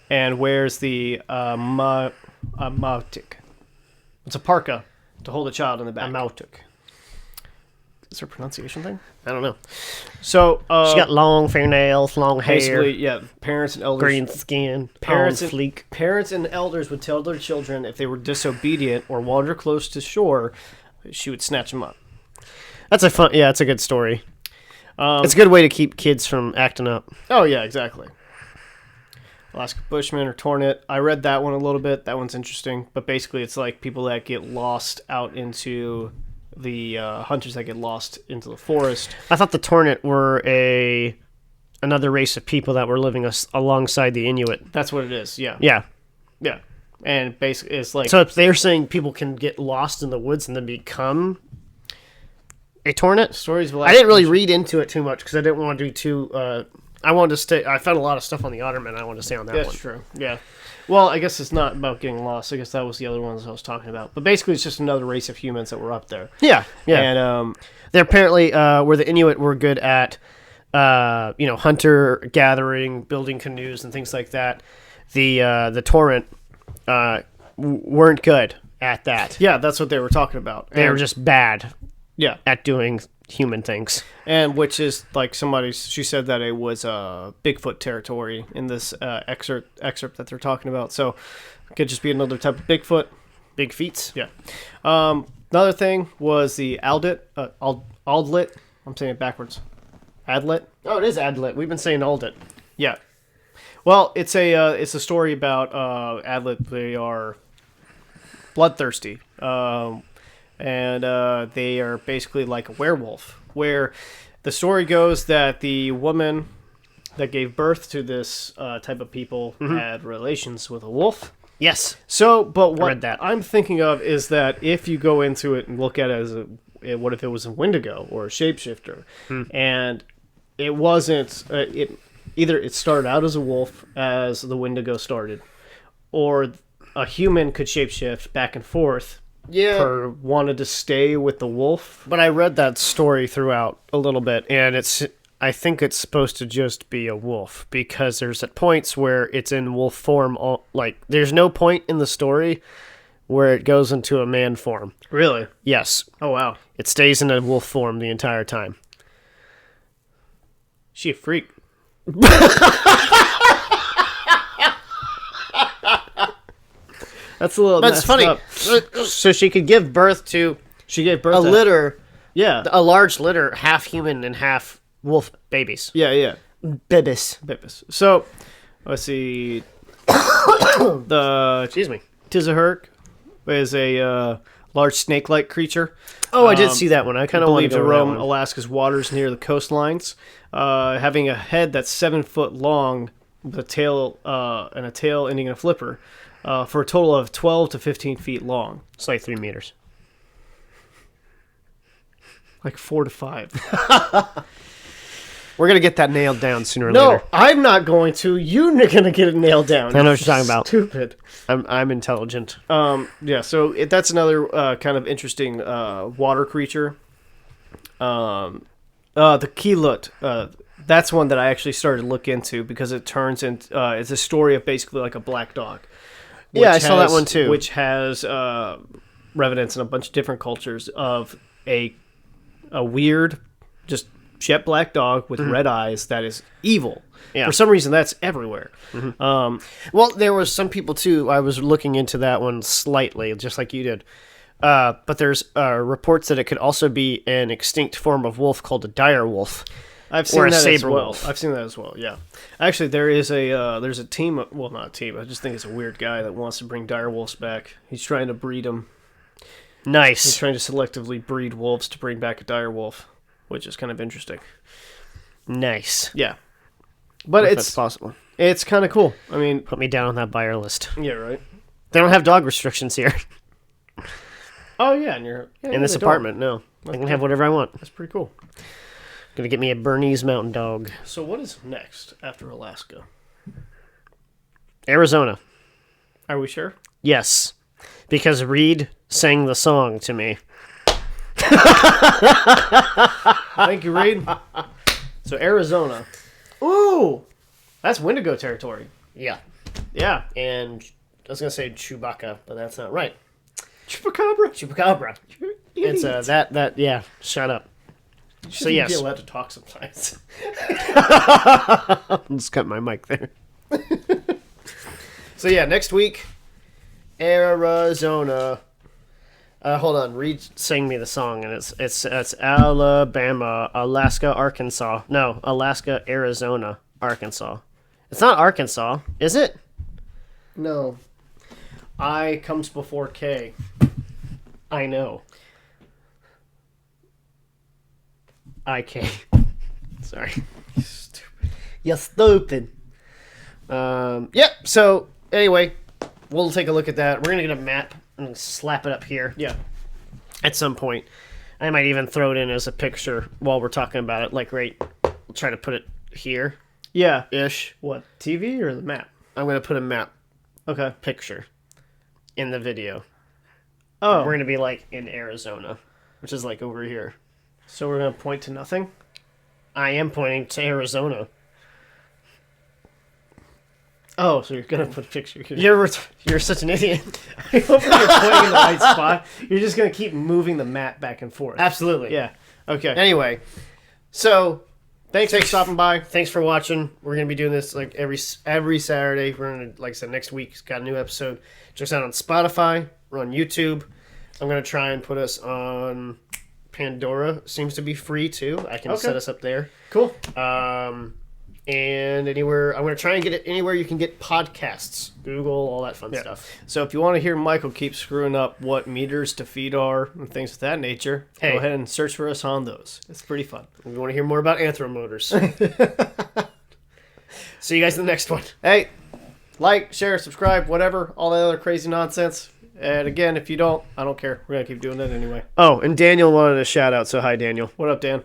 and wears the mautic. It's a parka to hold a child in the back. Mautic. Is there a pronunciation thing? I don't know. So She got long fingernails, long hair, basically, yeah. Parents and elders. green skin, Parents on and, fleek. parents and elders would tell their children if they were disobedient or wander close to shore, she would snatch them up. That's it's a good story. It's a good way to keep kids from acting up. Oh yeah, exactly. Alaska Bushman or Tornet. I read that one a little bit. That one's interesting. But basically, it's like people that get lost out into the hunters that get lost into the forest. I thought the Tornet were another race of people that were living alongside the Inuit. That's what it is. Yeah. Yeah. Yeah. And basically, it's like So if they're saying people can get lost in the woods and then become a Tornet? stories of I didn't really read into it too much because I didn't want to do too... I wanted to stay... I found a lot of stuff on the Otterman. I wanted to stay on that one. That's true. Yeah. Well, I guess it's not about getting lost. I guess that was the other ones I was talking about. But basically, it's just another race of humans that were up there. Yeah. Yeah. And They apparently, where the Inuit were good at, hunter gathering, building canoes and things like that. The Torrent weren't good at that. yeah, that's what they were talking about. They were And just bad. Yeah. at doing human things. And which is like she said that it was Bigfoot territory in this excerpt that they're talking about. So it could just be another type of Bigfoot. Big feats. Yeah. Another thing was the Aldit. Aldlit. I'm saying it backwards. Adlet. Oh, it is Adlet. We've been saying Aldit. Yeah. Well, it's a story about Adlet. They are bloodthirsty. And they are basically like a werewolf, where the story goes that the woman that gave birth to this type of people had relations with a wolf. Yes. So, but read what that. I'm thinking of is that if you go into it and look at it as what if it was a Wendigo or a shapeshifter, and it wasn't, either it started out as a wolf as the Wendigo started, or a human could shapeshift back and forth. Yeah. Or wanted to stay with the wolf. But I read that story throughout a little bit, and I think it's supposed to just be a wolf, because there's at points where it's in wolf form. Like, there's no point in the story where it goes into a man form. Really? Yes. Oh, wow. It stays in a wolf form the entire time. She a freak. That's a little. That's funny. Up. So she could give birth to She gave birth a to litter, Yeah. a large litter, half human and half wolf babies. Yeah. Babies. Bibis. So, let's see. The Excuse me. Tizahurk is a large snake-like creature. Oh, I did see that one. I kind of wanted Believed to to go over that roam one. Alaska's waters near the coastlines, having a head that's 7 foot long, with a tail and a tail ending in a flipper, for a total of 12 to 15 feet long, It's like 3 meters. like 4 to 5. We're gonna get that nailed down sooner or No, later. I'm not going to. You're gonna get it nailed down. I know what you're talking about. Stupid. I'm intelligent. Yeah, so that's another kind of interesting water creature. The Keelut, that's one that I actually started to look into because it turns into it's a story of basically like a black dog. Yeah, I which saw that has- one too. Which has revenants in a bunch of different cultures of a weird, just jet black dog with red eyes that is evil. Yeah. For some reason, that's everywhere. Well, there was some people too. I was looking into that one slightly, just like you did. But there's reports that it could also be an extinct form of wolf called a dire wolf. I've seen Or a that as saber well. wolf. I've seen that as well. Yeah, actually, there's a team. Well, not a team. I just think it's a weird guy that wants to bring dire wolves back. He's trying to breed them. He's Nice. trying to selectively breed wolves to bring back a dire wolf, which is kind of interesting. Nice. Yeah, but If that's it's possible. it's kind of cool. I mean, Put me down on that buyer list. yeah, right. They don't have dog restrictions here Oh yeah, and you're in this they don't. apartment. No, I can have whatever I want. That's pretty cool. Gonna get me a Bernese Mountain Dog. So what is next after Alaska? Arizona. Are we sure? Yes, because Reed sang the song to me. Thank you, Reed. So Arizona. Ooh, that's Wendigo territory. Yeah, Yeah. and I was gonna say Chewbacca, but that's not right. Chupacabra. Chupacabra. It's that yeah. Shut up. So Be yes, allowed to talk sometimes. I'll just cut my mic there. So yeah, next week, Arizona. Hold on, read. Sing me the song, and it's Alabama, Alaska, Arkansas. No, Alaska, Arizona, Arkansas. It's not Arkansas, is it? No. I comes before K. I know. IK. Sorry. Stupid. You're stupid. Yep. So anyway, we'll take a look at that. We're gonna get a map And slap it up here Yeah. at some point. I might even throw it in as a picture while we're talking about it. Like, right, we'll try to put it here Yeah. ish. What? TV or the map? I'm gonna put a map. Okay. Picture in the video. Oh. We're gonna be like in Arizona, which is like over here. So we're gonna point to nothing. I am pointing to Arizona. Oh, so you're gonna put a picture here. You're such an idiot. Hopefully you're pointing in the right spot. You're just gonna keep moving the map back and forth. Absolutely. Yeah. Okay. Anyway, so Thanks for stopping by. thanks for watching. We're gonna be doing this like every Saturday. We're gonna, like I said, next week's got a new episode. Check us out on Spotify. We're on YouTube. I'm gonna try and put us on Pandora. Seems to be free too. I can set us up there. Cool. And anywhere I'm gonna try and get it anywhere you can get podcasts. Google, all that fun stuff. So if you want to hear Michael keep screwing up what meters to feed are and things of that nature, Hey. go ahead and search for us on those. It's pretty fun. We want to hear more about anthromotors. See you guys in the next one. Hey, like, share, subscribe, whatever, all that other crazy nonsense. And again, if you don't, I don't care. We're gonna keep doing it anyway. Oh, and Daniel wanted a shout out, so hi, Daniel. What up, Dan?